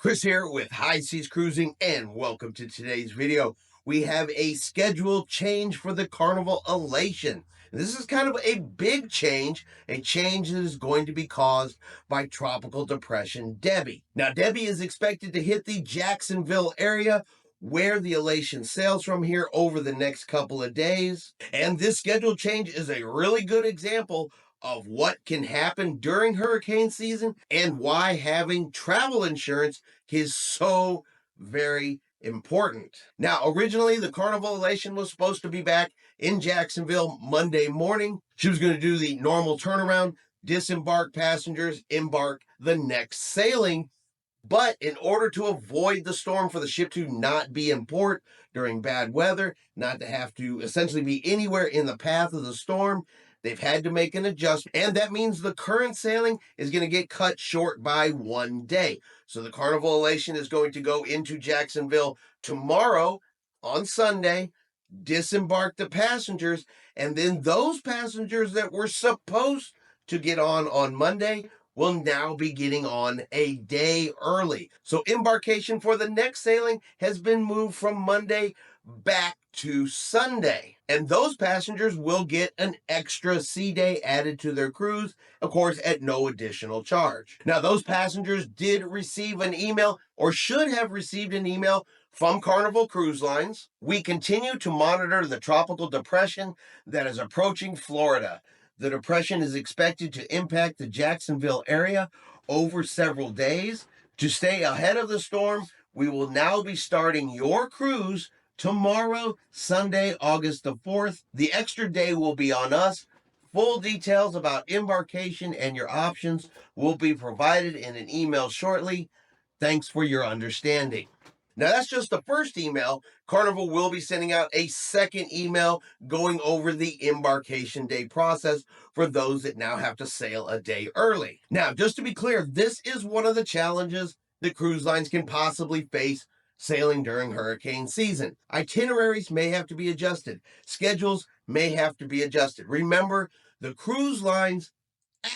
Chris here with High Seas Cruising, and welcome to today's video. We have a schedule change for the Carnival Elation. This is kind of a big change, a change that is going to be caused by Tropical Depression Debby. Now, Debby is expected to hit the Jacksonville area where the Elation sails from here over the next couple of days. And this schedule change is a really good example of what can happen during hurricane season and why having travel insurance is so very important. Now, originally, the Carnival Elation was supposed to be back in Jacksonville Monday morning. She was going to do the normal turnaround, disembark passengers, embark the next sailing. But in order to avoid the storm, for the ship to not be in port during bad weather, not to have to essentially be anywhere in the path of the storm, they've had to make an adjustment. And that means the current sailing is going to get cut short by 1 day. So the Carnival Elation is going to go into Jacksonville tomorrow on Sunday, disembark the passengers, and then those passengers that were supposed to get on Monday will now be getting on a day early. So embarkation for the next sailing has been moved from Monday back to Sunday. And those passengers will get an extra sea day added to their cruise, of course, at no additional charge. Now, those passengers did receive an email, or should have received an email, from Carnival Cruise Lines. We continue to monitor the tropical depression that is approaching Florida. The depression is expected to impact the Jacksonville area over several days. To stay ahead of the storm, we will now be starting your cruise tomorrow, Sunday, August the 4th. The extra day will be on us. Full details about embarkation and your options will be provided in an email shortly. Thanks for your understanding. Now, that's just the first email. Carnival will be sending out a second email going over the embarkation day process for those that now have to sail a day early. Now, just to be clear, this is one of the challenges that cruise lines can possibly face sailing during hurricane season. Itineraries may have to be adjusted. Schedules may have to be adjusted. Remember, the cruise lines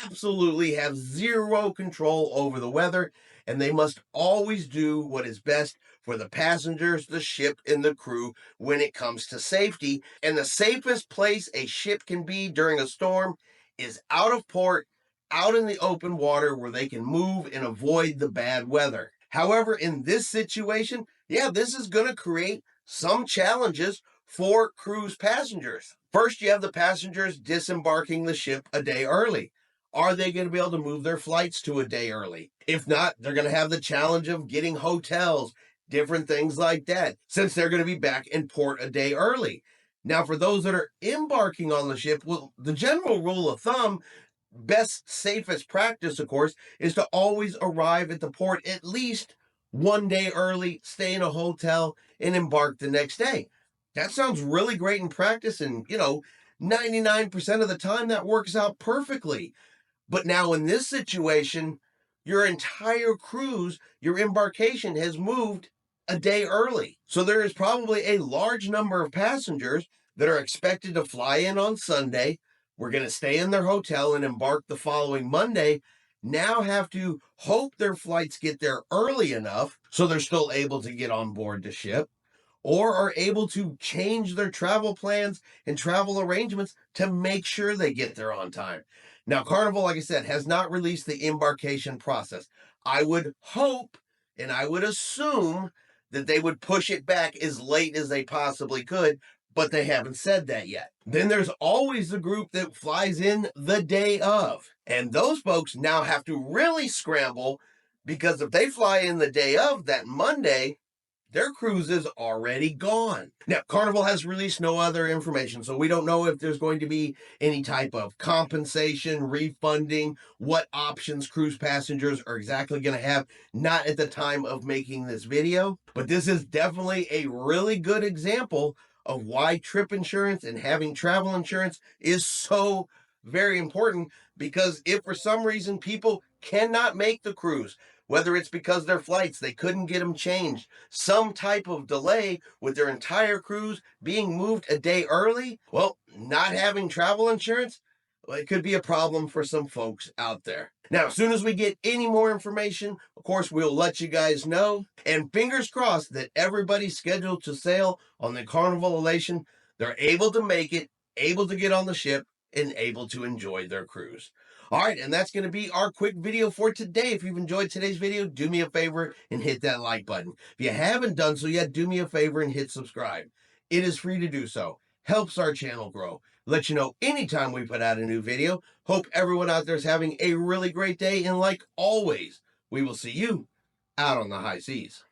absolutely have zero control over the weather, and they must always do what is best for the passengers, the ship, and the crew when it comes to safety. And the safest place a ship can be during a storm is out of port, out in the open water where they can move and avoid the bad weather. However, in this situation, this is going to create some challenges for cruise passengers. First, you have the passengers disembarking the ship a day early. Are they going to be able to move their flights to a day early? If not, they're going to have the challenge of getting hotels, different things like that, since they're going to be back in port a day early. Now, for those that are embarking on the ship, well, the general rule of thumb, best, safest practice, of course, is to always arrive at the port at least 1 day early, stay in a hotel, and embark the next day. That sounds really great in practice, and, 99% of the time that works out perfectly. But now in this situation, your entire cruise, your embarkation has moved a day early. So there is probably a large number of passengers that are expected to fly in on Sunday. We're going to stay in their hotel and embark the following Monday. Now have to hope their flights get there early enough so they're still able to get on board the ship, or are able to change their travel plans and travel arrangements to make sure they get there on time. Now, Carnival, like I said, has not released the embarkation process. I would hope and I would assume that they would push it back as late as they possibly could, but they haven't said that yet. Then there's always the group that flies in the day of. And those folks now have to really scramble, because if they fly in the day of, that Monday, their cruise is already gone. Now, Carnival has released no other information, so we don't know if there's going to be any type of compensation, refunding, what options cruise passengers are exactly going to have, not at the time of making this video. But this is definitely a really good example of why trip insurance and having travel insurance is so very important, because if for some reason people cannot make the cruise, whether it's because their flights, they couldn't get them changed, some type of delay with their entire cruise being moved a day early, well, not having travel insurance it could be a problem for some folks out there. Now, as soon as we get any more information, of course, we'll let you guys know. And fingers crossed that everybody's scheduled to sail on the Carnival Elation, they're able to make it, able to get on the ship, and able to enjoy their cruise. All right, and that's going to be our quick video for today. If you've enjoyed today's video, do me a favor and hit that like button. If you haven't done so yet, do me a favor and hit subscribe. It is free to do so. Helps our channel grow. Let you know anytime we put out a new video. Hope everyone out there is having a really great day. And like always, we will see you out on the high seas.